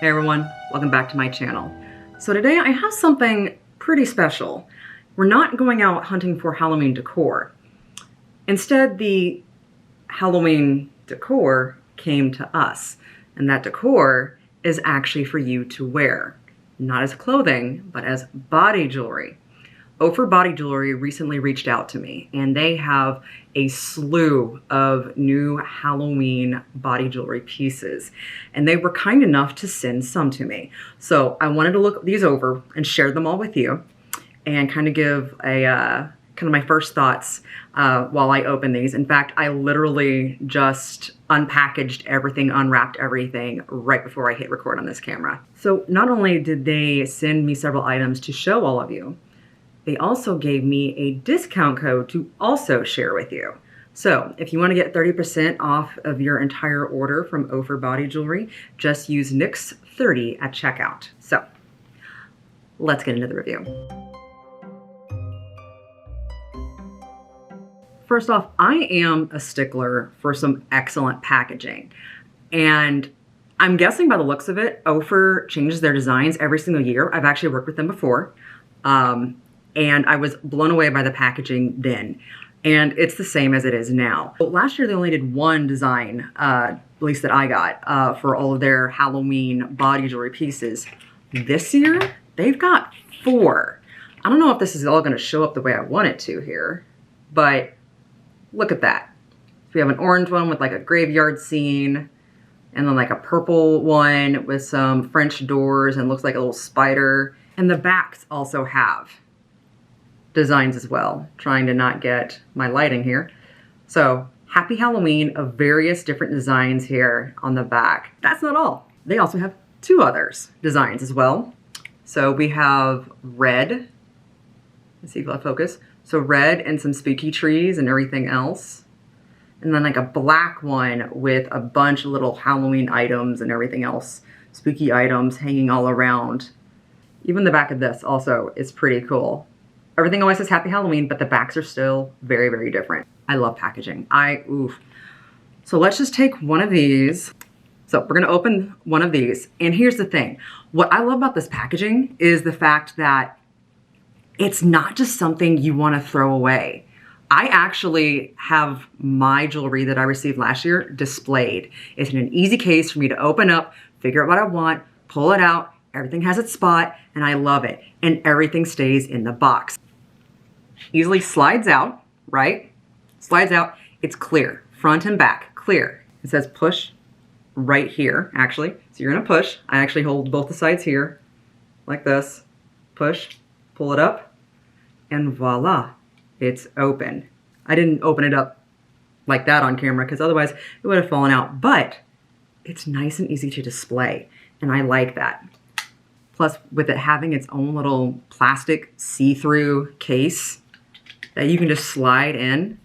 Hey everyone, welcome back to my channel. So today I have something pretty special. We're not going out hunting for Halloween decor. Instead, the Halloween decor came to us, and that decor is actually for you to wear. Not as clothing, but as body jewelry. Oufer Body Jewelry recently reached out to me, and they have a slew of new Halloween body jewelry pieces, and they were kind enough to send some to me. So I wanted to look these over and share them all with you and kind of give a kind of my first thoughts while I open these. In fact, I literally just unpackaged everything, unwrapped everything right before I hit record on this camera. So not only did they send me several items to show all of you, they also gave me a discount code to also share with you. So if you want to get 30% off of your entire order from Oufer Body Jewelry, just use NYX30 at checkout. So let's get into the review. First off, I am a stickler for some excellent packaging. And I'm guessing by the looks of it, Oufer changes their designs every single year. I've actually worked with them before. And I was blown away by the packaging then. And it's the same as it is now. But last year they only did one design, at least that I got, for all of their Halloween body jewelry pieces. This year, they've got 4. I don't know if this is all gonna show up the way I want it to here, but look at that. So we have an orange one with like a graveyard scene, and then like a purple one with some French doors and looks like a little spider. And the backs also have designs as well, trying to not get my lighting here. So happy Halloween of various different designs here on the back. That's not all. They also have 2 others designs as well. So we have red. Let's see if I'll focus. So red and some spooky trees and everything else. And then like a black one with a bunch of little Halloween items and everything else. Spooky items hanging all around. Even the back of this also is pretty cool. Everything always says Happy Halloween, but the backs are still very, very different. I love packaging. Oof. So let's just take one of these. So we're gonna open one of these. And here's the thing. What I love about this packaging is the fact that it's not just something you wanna throw away. I actually have my jewelry that I received last year displayed. It's in an easy case for me to open up, figure out what I want, pull it out, everything has its spot, and I love it. And everything stays in the box. Easily slides out, right? Slides out, it's clear, front and back, clear. It says push right here, actually. So you're gonna push. I actually hold both the sides here, like this. Push, pull it up, and voila, it's open. I didn't open it up like that on camera because otherwise it would have fallen out, but it's nice and easy to display, and I like that. Plus, with it having its own little plastic see-through case that you can just slide in,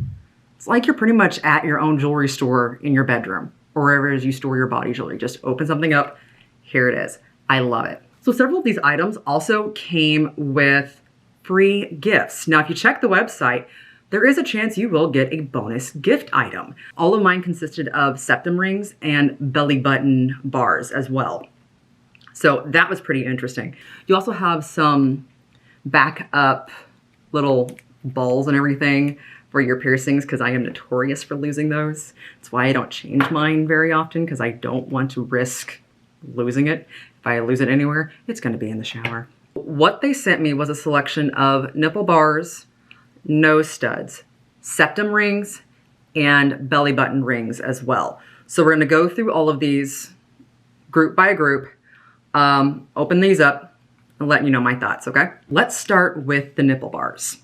it's like you're pretty much at your own jewelry store in your bedroom or wherever it is you store your body jewelry. Just open something up, here it is. I love it. So several of these items also came with free gifts. Now, if you check the website, there is a chance you will get a bonus gift item. All of mine consisted of septum rings and belly button bars as well. So that was pretty interesting. You also have some backup little balls and everything for your piercings because I am notorious for losing those. That's why I don't change mine very often because I don't want to risk losing it. If I lose it anywhere, it's going to be in the shower. What they sent me was a selection of nipple bars, nose studs, septum rings, and belly button rings as well. So we're going to go through all of these group by group. Open these up and let you know my thoughts, okay? Let's start with the nipple bars.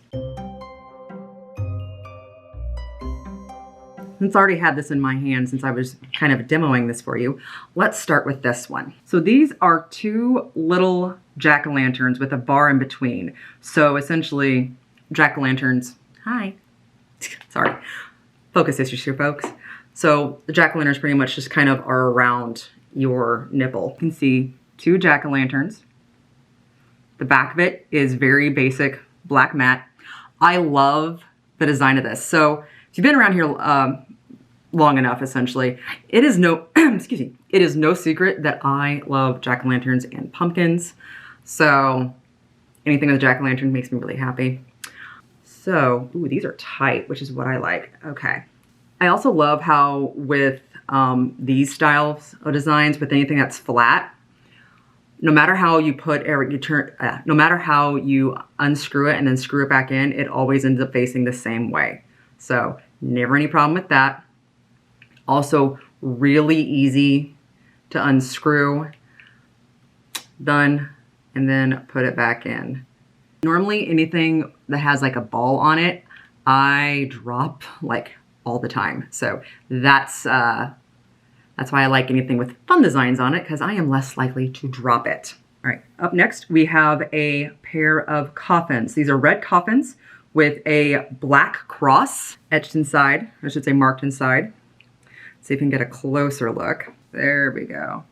Since I already had this in my hand since I was kind of demoing this for you, let's start with this one. So these are 2 little jack-o'-lanterns with a bar in between. So essentially, jack-o'-lanterns, hi, sorry, focus issues here, folks. So the jack-o'-lanterns pretty much just kind of are around your nipple. You can see 2 jack-o'-lanterns. The back of it is very basic black matte. I love the design of this. So if you've been around here long enough, essentially, it is no excuse me, it is no secret that I love jack-o'-lanterns and pumpkins. So anything with a jack-o'-lantern makes me really happy. So, ooh, these are tight, which is what I like. Okay. I also love how with these styles of designs, with anything that's flat, no matter how you no matter how you unscrew it and then screw it back in, it always ends up facing the same way. So never any problem with that. Also really easy to unscrew. Done. And then put it back in. Normally anything that has like a ball on it, I drop like all the time. So that's why I like anything with fun designs on it, because I am less likely to drop it. All right, up next we have a pair of coffins. These are red coffins with a black cross etched inside, I should say marked inside. Let's see if we can get a closer look. There we go.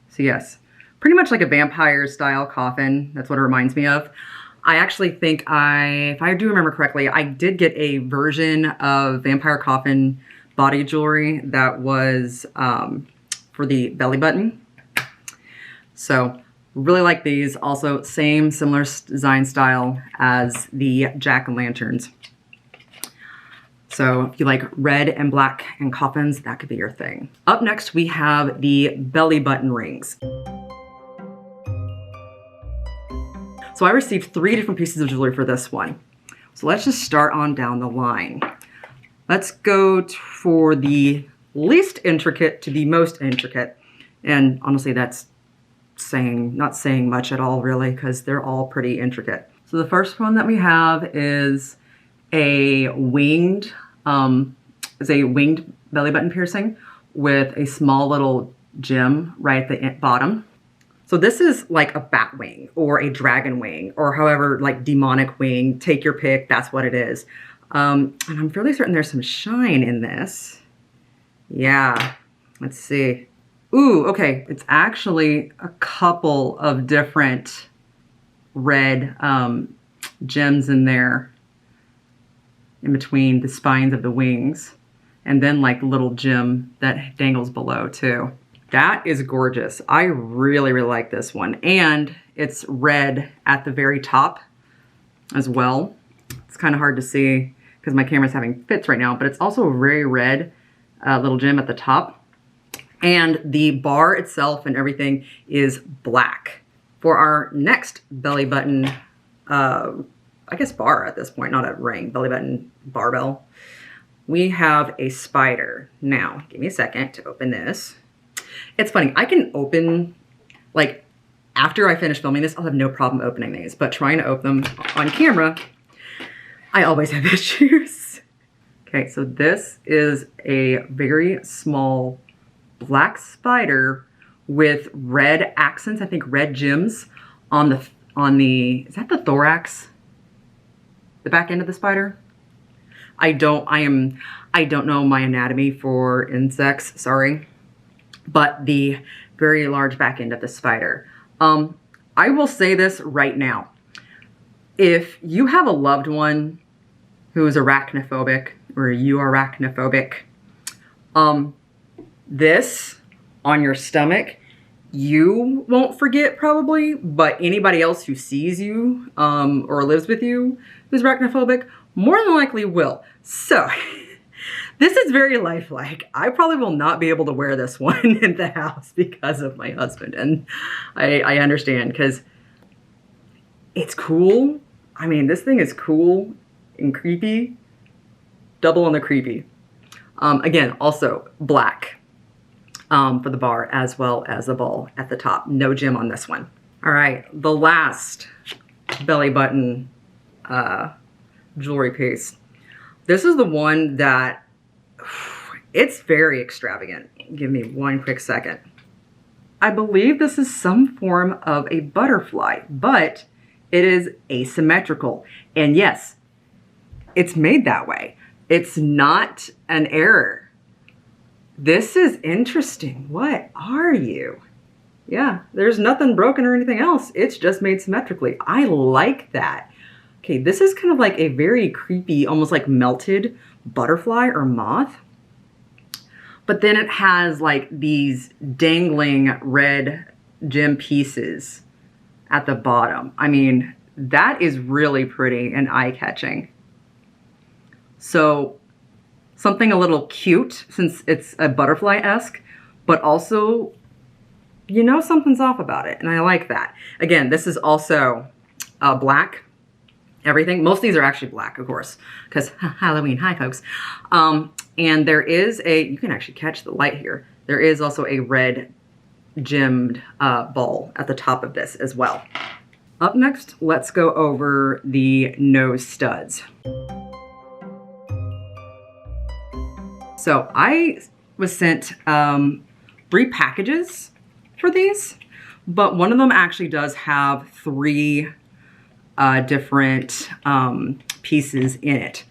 So yes, pretty much like a vampire style coffin. That's what it reminds me of. I actually think if I do remember correctly, I did get a version of vampire coffin body jewelry that was for the belly button. So really like these. Also similar design style as the jack-o'-lanterns. So if you like red and black and coffins, that could be your thing. Up next we have the belly button rings. So I received 3 different pieces of jewelry for this one. So let's just start on down the line. Let's go for the least intricate to the most intricate. And honestly, that's not saying much at all really, because they're all pretty intricate. So the first one that we have is a winged belly button piercing with a small little gem right at the bottom. So this is like a bat wing or a dragon wing or however, like demonic wing, take your pick, that's what it is. And I'm fairly certain there's some shine in this. Yeah, let's see. Ooh, okay, it's actually a couple of different red gems in there in between the spines of the wings. And then like the little gem that dangles below too. That is gorgeous. I really, really like this one. And it's red at the very top as well. It's kind of hard to see because my camera's having fits right now, but it's also a very red little gem at the top. And the bar itself and everything is black. For our next belly button, I guess bar at this point, not a ring, belly button barbell, we have a spider. Now, give me a second to open this. It's funny, I can open, like, after I finish filming this, I'll have no problem opening these, but trying to open them on camera, I always have issues. Okay, so this is a very small black spider with red accents, I think red gems on the, is that the thorax? The back end of the spider? I don't know my anatomy for insects, sorry. But the very large back end of the spider. I will say this right now. If you have a loved one who is arachnophobic or you are arachnophobic, this on your stomach, you won't forget probably, but anybody else who sees you or lives with you who's arachnophobic more than likely will. So this is very lifelike. I probably will not be able to wear this one in the house because of my husband. And I understand because it's cool. I mean, this thing is cool and creepy. Double on the creepy. Again, also black for the bar as well as the ball at the top. No gem on this one. All right, the last belly button jewelry piece. This is the one that it's very extravagant. Give me one quick second. I believe this is some form of a butterfly, but it is asymmetrical. And yes, it's made that way. It's not an error. This is interesting. What are you? Yeah, there's nothing broken or anything else. It's just made symmetrically. I like that. Okay, this is kind of like a very creepy, almost like melted butterfly or moth. But then it has like these dangling red gem pieces at the bottom. I mean, that is really pretty and eye-catching. So something a little cute since it's a butterfly-esque, but also, you know, something's off about it, and I like that. Again, this is also black, everything. Most of these are actually black, of course, because Halloween, hi folks. And there is you can actually catch the light here. There is also a red gemmed ball at the top of this as well. Up next, let's go over the nose studs. So I was sent 3 packages for these, but one of them actually does have 3 different pieces in it.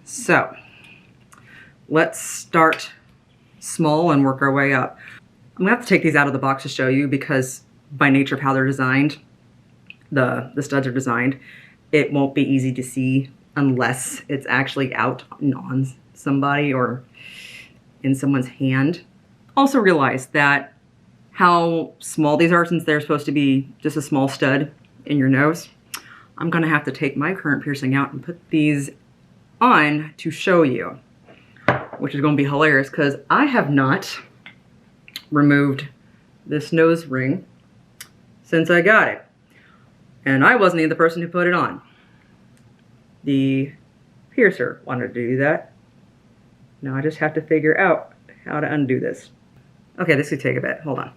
So let's start small and work our way up. I'm gonna have to take these out of the box to show you because by nature of how they're designed, the studs are designed, it won't be easy to see unless it's actually out on somebody or in someone's hand. Also realize that how small these are, since they're supposed to be just a small stud in your nose, I'm gonna have to take my current piercing out and put these on to show you, which is gonna be hilarious because I have not removed this nose ring since I got it. And I wasn't even the person who put it on. The piercer wanted to do that. Now I just have to figure out how to undo this. Okay, this could take a bit, hold on.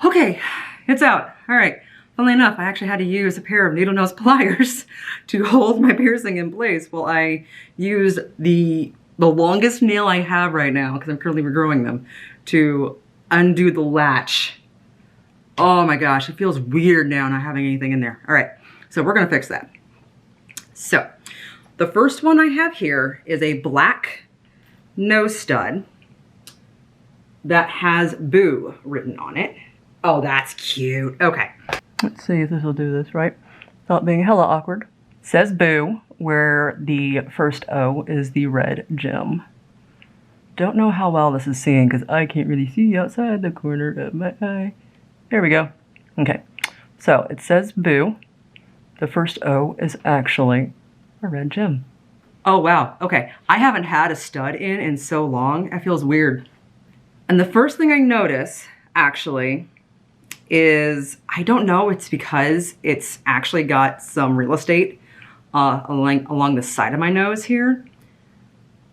Okay, it's out, all right. Funnily enough, I actually had to use a pair of needle nose pliers to hold my piercing in place while I use the longest nail I have right now, because I'm currently regrowing them, to undo the latch. Oh my gosh, it feels weird now not having anything in there. All right, so we're gonna fix that. So, the first one I have here is a black nose stud that has Boo written on it. Oh, that's cute. Okay. Let's see if this will do this right. Without being hella awkward. Says Boo, where the first O is the red gem. Don't know how well this is seeing because I can't really see outside the corner of my eye. There we go. Okay. So it says Boo. The first O is actually a red gem. Oh, wow. Okay. I haven't had a stud in so long. It feels weird. And the first thing I notice, actually, is, I don't know, it's because it's actually got some real estate along the side of my nose here.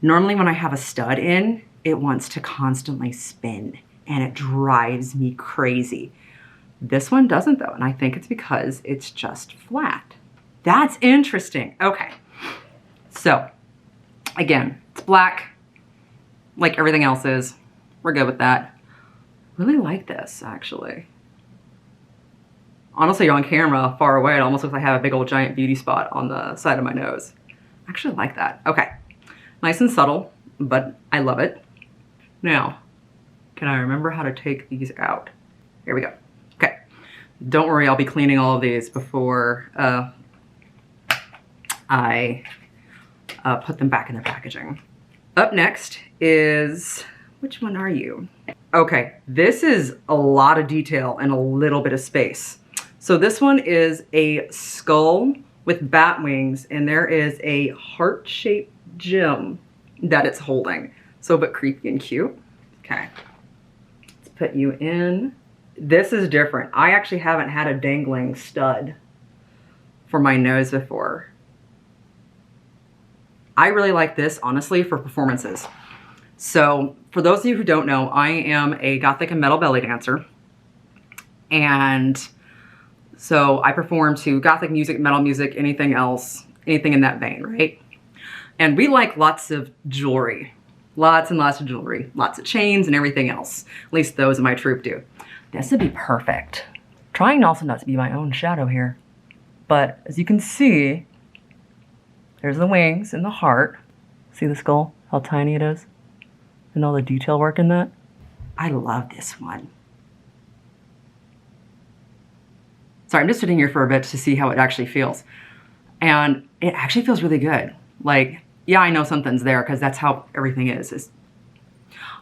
Normally when I have a stud in, it wants to constantly spin and it drives me crazy. This one doesn't though, and I think it's because it's just flat. That's interesting. Okay. So, again, it's black, like everything else is. We're good with that. Really like this, actually. Honestly, on camera, far away, it almost looks like I have a big old giant beauty spot on the side of my nose. I actually like that. Okay. Nice and subtle, but I love it. Now, can I remember how to take these out? Here we go. Okay. Don't worry, I'll be cleaning all of these before I put them back in their packaging. Up next is, which one are you? Okay, this is a lot of detail and a little bit of space. So this one is a skull with bat wings, and there is a heart-shaped gem that it's holding. So a bit creepy and cute. Okay, let's put you in. This is different. I actually haven't had a dangling stud for my nose before. I really like this, honestly, for performances. So for those of you who don't know, I am a gothic and metal belly dancer. And so I perform to gothic music, metal music, anything else, anything in that vein, right? And we like lots of jewelry, lots and lots of jewelry, lots of chains and everything else. At least those in my troupe do. This would be perfect. Trying also not to be my own shadow here. But as you can see, there's the wings and the heart. See the skull, how tiny it is? And all the detail work in that. I love this one. Sorry, I'm just sitting here for a bit to see how it actually feels. And it actually feels really good. Like, yeah, I know something's there because that's how everything is.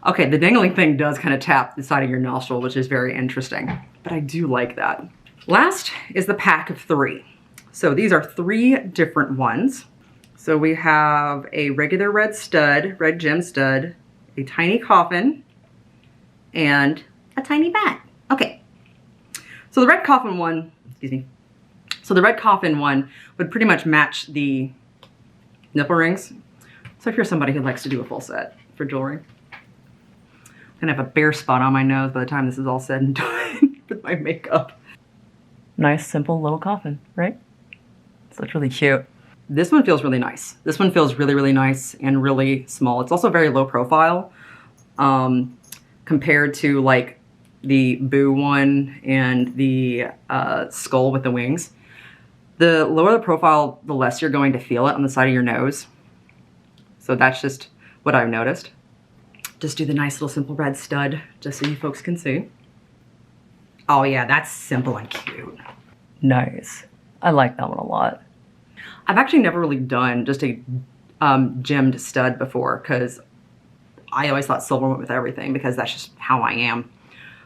Okay, the dangling thing does kind of tap the side of your nostril, which is very interesting, but I do like that. Last is the pack of 3. So these are 3 different ones. So we have a regular red stud, red gem stud, a tiny coffin, and a tiny bat. Okay. So the red coffin one, excuse me. So the red coffin one would pretty much match the nipple rings. So if you're somebody who likes to do a full set for jewelry. I'm gonna have a bare spot on my nose by the time this is all said and done with my makeup. Nice, simple little coffin, right? This looks really cute. This one feels really nice. This one feels really, really nice and really small. It's also very low profile compared to like the Boo one and the skull with the wings. The lower the profile, the less you're going to feel it on the side of your nose. So that's just what I've noticed. Just do the nice little simple red stud just so you folks can see. Oh yeah, that's simple and cute. Nice. I like that one a lot. I've actually never really done just a gemmed stud before because I always thought silver went with everything because that's just how I am.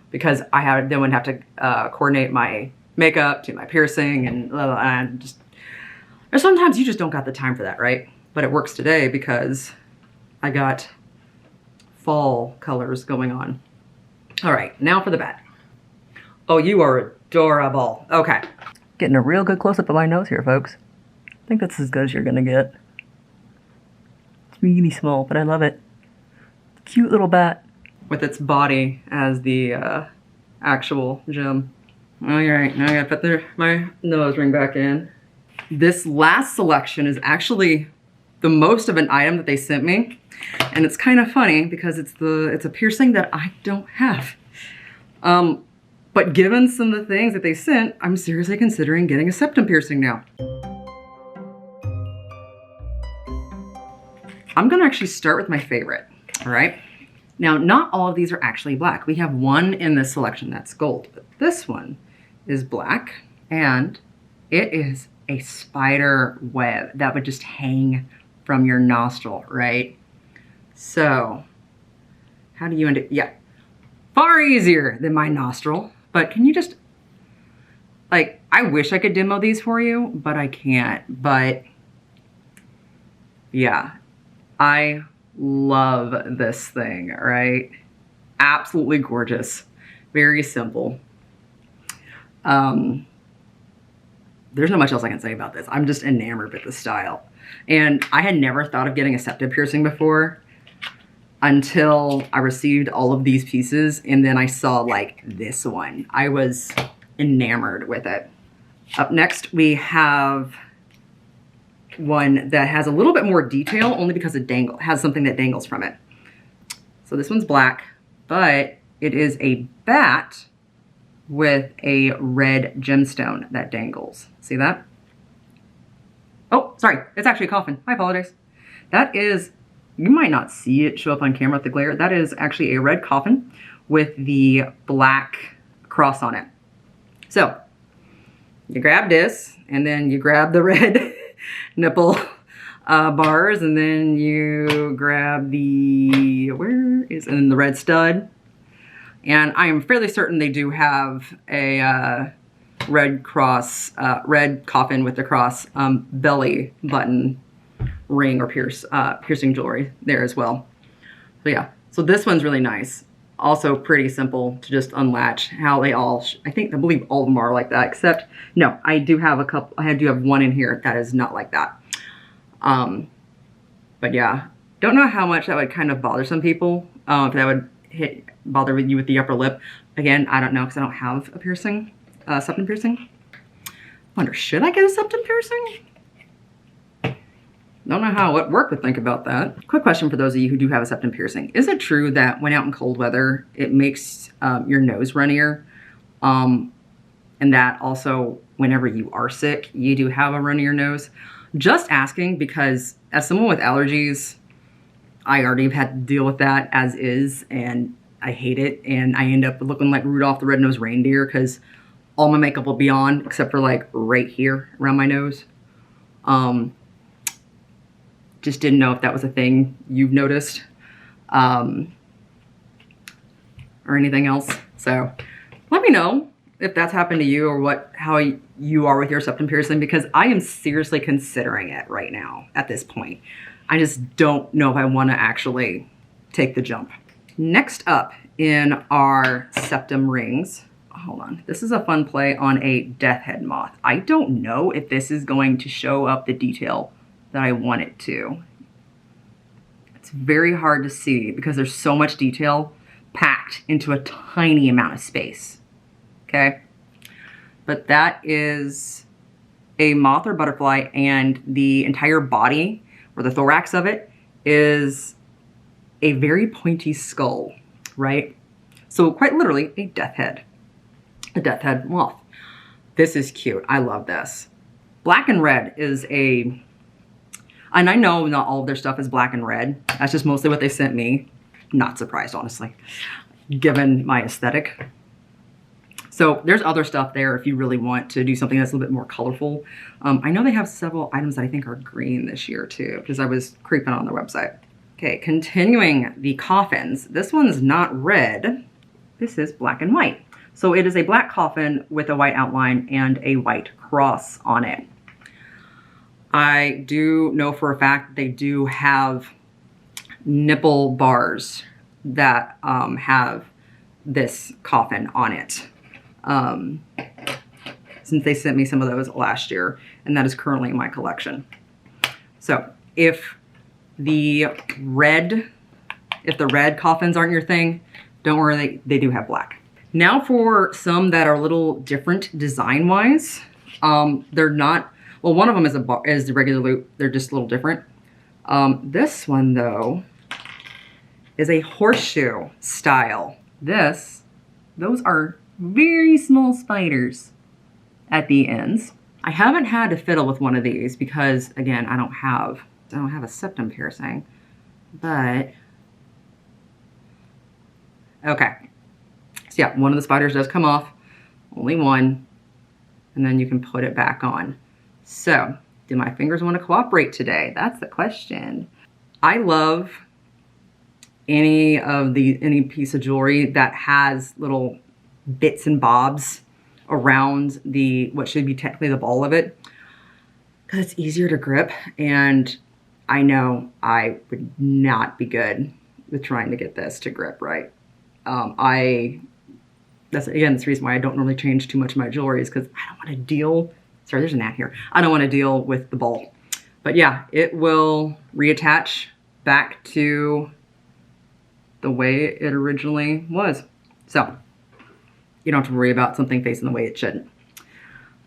Because I then would have to coordinate my makeup to my piercing and just, or sometimes you just don't got the time for that, right? But it works today because I got fall colors going on. All right, now for the bat. Oh, you are adorable. Okay. Getting a real good close-up of my nose here, folks. I think that's as good as you're gonna get. It's really small, but I love it. Cute little bat. With its body as the actual gem. All right, now I gotta put my nose ring back in. This last selection is actually the most of an item that they sent me. And it's kind of funny because it's a piercing that I don't have. But given some of the things that they sent, I'm seriously considering getting a septum piercing now. I'm gonna actually start with my favorite, all right? Now, not all of these are actually black. We have one in this selection that's gold, but this one is black and it is a spider web that would just hang from your nostril, right? So, how do you end it? Yeah, far easier than my nostril, but can you just, like, I wish I could demo these for you, but I can't. But yeah, I love this thing, right? Absolutely gorgeous, very simple. There's not much else I can say about this. I'm just enamored with the style. And I had never thought of getting a septum piercing before until I received all of these pieces, and then I saw like this one. I was enamored with it. Up next we have one that has a little bit more detail only because it has something that dangles from it. So this one's black, but it is a bat with a red gemstone that dangles. See that? Oh, sorry, it's actually a coffin. I apologize. That is, you might not see it show up on camera with the glare. That is actually a red coffin with the black cross on it. So you grab this and then you grab the red nipple bars, and then you grab the, and then the red stud. And I am fairly certain they do have a red cross, red coffin with the cross belly button ring or piercing jewelry there as well. So yeah, so this one's really nice. Also pretty simple to just unlatch. How they all, I believe all of them are like that, except, no, I do have a couple, I do have one in here that is not like that. But yeah, don't know how much that would kind of bother some people, if that would bother you with the upper lip. Again, I don't know because I don't have a piercing, septum piercing. Wonder, should I get a septum piercing? Don't know what work would think about that. Quick question for those of you who do have a septum piercing. Is it true that when out in cold weather, it makes your nose runnier? And that also, whenever you are sick, you do have a runnier nose? Just asking because as someone with allergies, I already have had to deal with that as is, and I hate it. And I end up looking like Rudolph the Red-Nosed Reindeer because all my makeup will be on except for like right here around my nose. Just didn't know if that was a thing you've noticed. or anything else. So let me know if that's happened to you or how you are with your septum piercing, because I am seriously considering it right now at this point. I just don't know if I want to actually take the jump. Next up in our septum rings, hold on, this is a fun play on a death head moth. I don't know if this is going to show up the detail that I want it to. It's very hard to see because there's so much detail packed into a tiny amount of space. Okay, but that is a moth or butterfly, and the entire body or the thorax of it is a very pointy skull, right? So quite literally a death head moth. This is cute. I love this. Black and red is and I know not all of their stuff is black and red. That's just mostly what they sent me. Not surprised, honestly, given my aesthetic. So there's other stuff there if you really want to do something that's a little bit more colorful. I know they have several items that I think are green this year too, because I was creeping on their website. Okay, continuing the coffins. This one's not red. This is black and white. So it is a black coffin with a white outline and a white cross on it. I do know for a fact they do have nipple bars that have this coffin on it. Since they sent me some of those last year, and that is currently in my collection. So if the red coffins aren't your thing, don't worry, they do have black. Now for some that are a little different design-wise. They're not, well, one of them is the regular loop. They're just a little different. This one though is a horseshoe style. Those are very small spiders at the ends. I haven't had to fiddle with one of these because, again, I don't have a septum piercing, but okay. So yeah, one of the spiders does come off, only one, and then you can put it back on. So, do my fingers want to cooperate today? That's the question. I love any piece of jewelry that has little bits and bobs around what should be technically the ball of it, because it's easier to grip, and I know I would not be good with trying to get this to grip right. That's the reason why I don't normally change too much of my jewelry, is because I don't want to deal, sorry, there's a gnat here. I don't want to deal with the ball. But yeah, it will reattach back to the way it originally was. So you don't have to worry about something facing the way it shouldn't.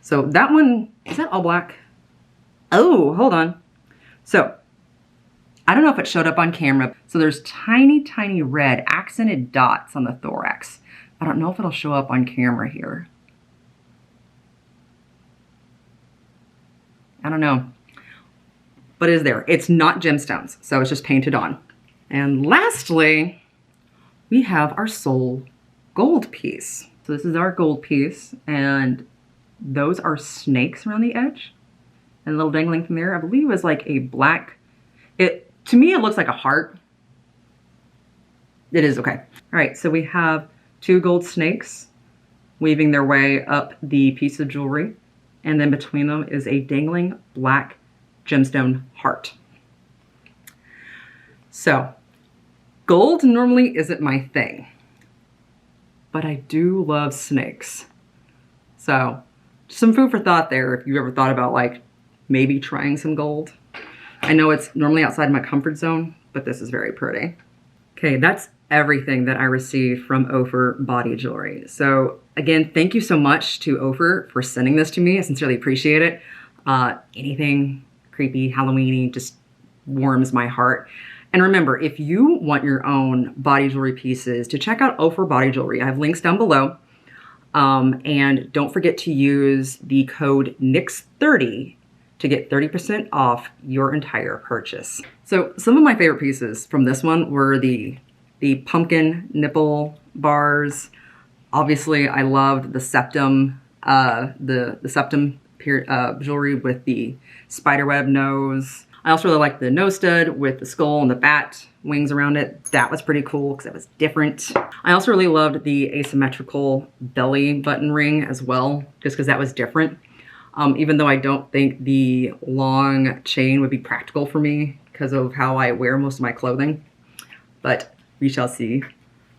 So that one, is that all black? Oh, hold on. So I don't know if it showed up on camera. So there's tiny, tiny red accented dots on the thorax. I don't know if it'll show up on camera here. I don't know. But it is there. It's not gemstones, so it's just painted on. And lastly, we have our soul gold piece. So this is our gold piece, and those are snakes around the edge and a little dangling from there. I believe it was like a black, to me it looks like a heart. It is, okay. All right, so we have 2 gold snakes weaving their way up the piece of jewelry, and then between them is a dangling black gemstone heart. So gold normally isn't my thing, but I do love snakes. So some food for thought there if you ever thought about like maybe trying some gold. I know it's normally outside my comfort zone, but this is very pretty. Okay, that's everything that I received from Oufer Body Jewelry. So again, thank you so much to Oufer for sending this to me. I sincerely appreciate it. Anything creepy, Halloweeny just warms my heart. And remember, if you want your own body jewelry pieces, to check out Oufer Body Jewelry. I have links down below. And don't forget to use the code NYX30 to get 30% off your entire purchase. So some of my favorite pieces from this one were the pumpkin nipple bars. Obviously, I loved the septum, the septum jewelry with the spiderweb nose. I also really like the nose stud with the skull and the bat wings around it. That was pretty cool because it was different. I also really loved the asymmetrical belly button ring as well, just because that was different. Even though I don't think the long chain would be practical for me because of how I wear most of my clothing, but we shall see.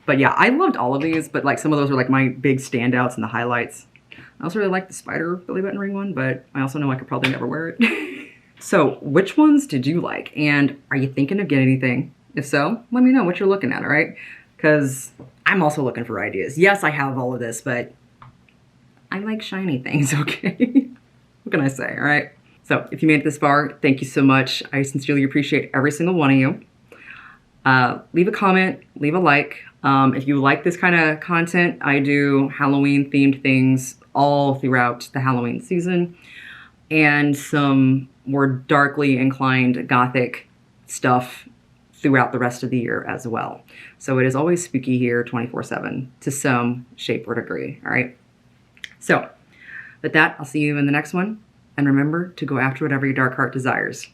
But yeah, I loved all of these, but like some of those are like my big standouts and the highlights. I also really like the spider belly button ring one, but I also know I could probably never wear it. So which ones did you like? And are you thinking of getting anything? If so, let me know what you're looking at, all right? Because I'm also looking for ideas. Yes, I have all of this, but I like shiny things, okay? What can I say, all right? So if you made it this far, thank you so much. I sincerely appreciate every single one of you. Leave a comment, leave a like. If you like this kind of content, I do Halloween themed things all throughout the Halloween season and some more darkly inclined gothic stuff throughout the rest of the year as well. So it is always spooky here 24/7 to some shape or degree, all right? So with that, I'll see you in the next one. And remember to go after whatever your dark heart desires.